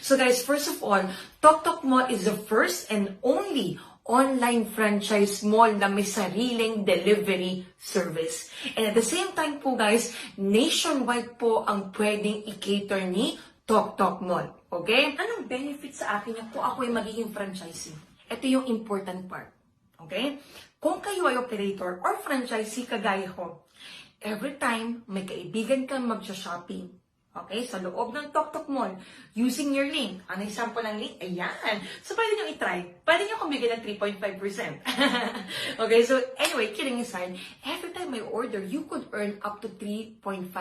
So guys, first of all, TokTok Mall is the first and only online franchise mall na may sariling delivery service. And at the same time po guys, nationwide po ang pwedeng i-cater ni TokTok Mall. Okay? Anong benefit sa akin na po ako ay magiging franchisee? Ito yung important part. Okay? Kung kayo ay operator or franchisee kagaya ko, every time may kaibigan kang mag-shopping, okay, sa loob ng TokTok Mall, using your link. Ano example ng link? Ayan. So, pwede nyo i-try. Pwede nyo kumigil ng 3.5%. Okay, so anyway, kidding aside, every time may order, you could earn up to 3.5%.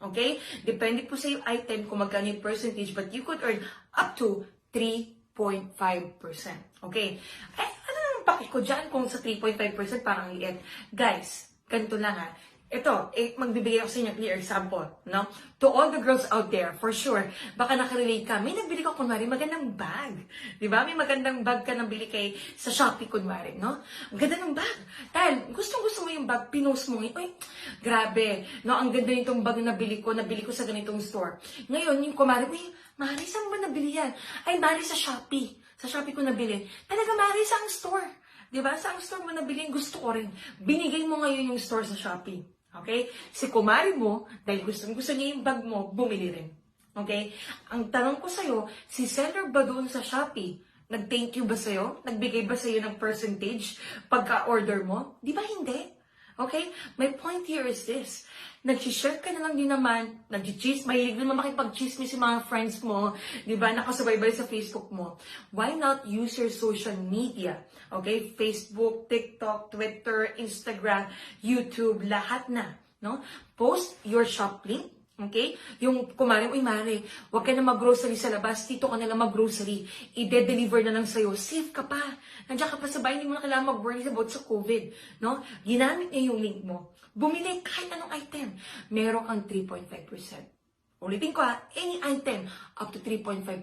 Okay? Depende po sa yung item kung magkano yung percentage, but you could earn up to 3.5%. Okay? Eh, ano naman pakit ko dyan kung sa 3.5% parang liit? Guys, ganito lang ha. Ito, magbibigay ako sa inyo clear example, no? To all the girls out there, for sure, baka nakarelate ka. May nagbili ka, kunwari, magandang bag. Di ba? May magandang bag ka nabili kay sa Shopee, kunwari, no? Ang ganda ng bag. Dahil, gustong-gusto mo yung bag, pinost mo ngayon. Uy, grabe, no? Ang ganda nitong bag na nabili ko sa ganitong store. Ngayon, yung kunwari, uy, Mari, saan ba nabili yan? Ay, Mari, sa Shopee. Sa Shopee ko nabili. Talaga, Mari, sa ang store. Di ba? Sa ang store mo nabili, gusto ko rin. Binigay mo ngayon yung store sa Shopee. Okay? Si kumari mo, dahil gusto niya yung bag mo, bumili rin. Okay? Ang tanong ko sa'yo, si seller ba doon sa Shopee, nag-thank you ba sa'yo? Nagbigay ba sa'yo ng percentage pagka-order mo? Di ba hindi? Okay? My point here is this. Nag-share ka na lang din naman, mahilig naman makipag-chismis yung mga friends mo, di ba, nakasubaybay sa Facebook mo. Why not use your social media? Okay? Facebook, TikTok, Twitter, Instagram, YouTube, lahat na. No? Post your shop link. Okay? Yung kumari mo, Mare, huwag ka na mag-grocery sa labas, dito ka na lang mag-grocery. I-deliver na lang sa'yo. Safe ka pa. Nandiyan ka pa sa bahay, hindi mo na kailangan mag-worry about sa COVID. No? Ginamit niya yung link mo. Bumili kahit anong item. Meron kang 3.5%. Ulitin ko ha, any item up to 3.5%.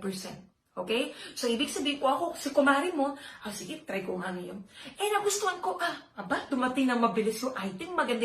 Okay? So, ibig sabihin ko ako, si kumari mo, sige, try ko nga ngayon. Eh, nagustuhan ko, dumating na mabilis yung item, maganda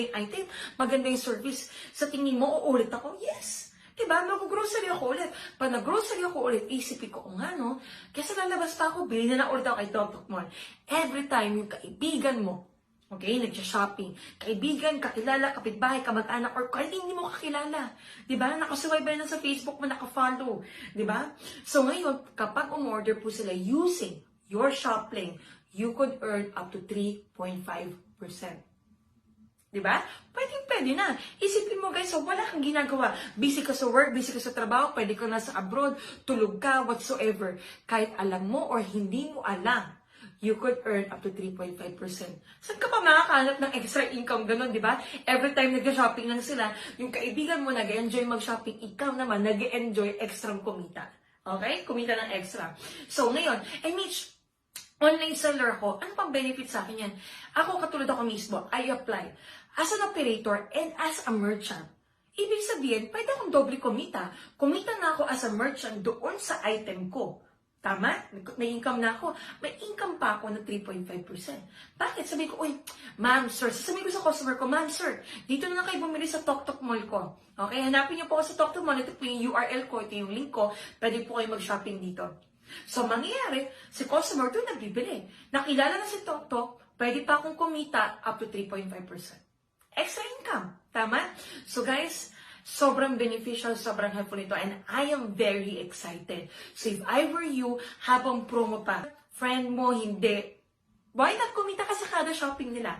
yung service. Sa tingin mo, uulit ako? Yes. Diba? Mag-grocery ako ulit. Pag nag-grocery ako ulit, isipin ko, no? Kesa lalabas pa ako, bilhin na ulit ako kay TokTok Mall. Every time yung kaibigan mo, okay, nagsha-shopping, kaibigan, kakilala, kapitbahay, kamag-anak, or kahit hindi mo kakilala. Diba? Nakasubaybay na sa Facebook mo, nakafollow. Diba? So ngayon, kapag umorder po sila using your shop link, you could earn up to 3.5%. Diba? Pwede na. Isipin mo guys, wala kang ginagawa. Busy ka sa work, busy ka sa trabaho, pwede ka nasa abroad, tulog ka, whatsoever. Kahit alam mo or hindi mo alam, you could earn up to 3.5%. Saan ka pa makakahanap ng extra income ganun, di ba? Every time nag-shopping lang sila, yung kaibigan mo nag-enjoy mag-shopping, ikaw naman nag-enjoy extra kumita. Okay? Kumita ng extra. So, ngayon, Mitch, online seller ko, ano pang benefit sa akin yan? Ako, katulad ako mismo, I apply as an operator and as a merchant. Ibig sabihin, pwede akong doble kumita. Kumita na ako as a merchant doon sa item ko. Tama? May income na ako. May income pa ako na 3.5%. Bakit? Sabi ko, ma'am, sir. Sasabihin ko sa customer ko, ma'am, sir, dito na lang kayo bumili sa TokTok Mall ko. Okay? Hanapin niyo po ako sa TokTok Mall. Ito po yung URL ko. Ito yung link ko. Pwede po kayo mag-shopping dito. So, mangyayari, si customer doon nagbibili. Nakilala na si TokTok, pwede pa akong kumita up to 3.5%. Extra income. Tama? So, guys, sobrang beneficial, sobrang helpful ito, and I am very excited. So if I were you, habang promo pa, friend mo, hindi, why not kumita ka sa kada shopping nila?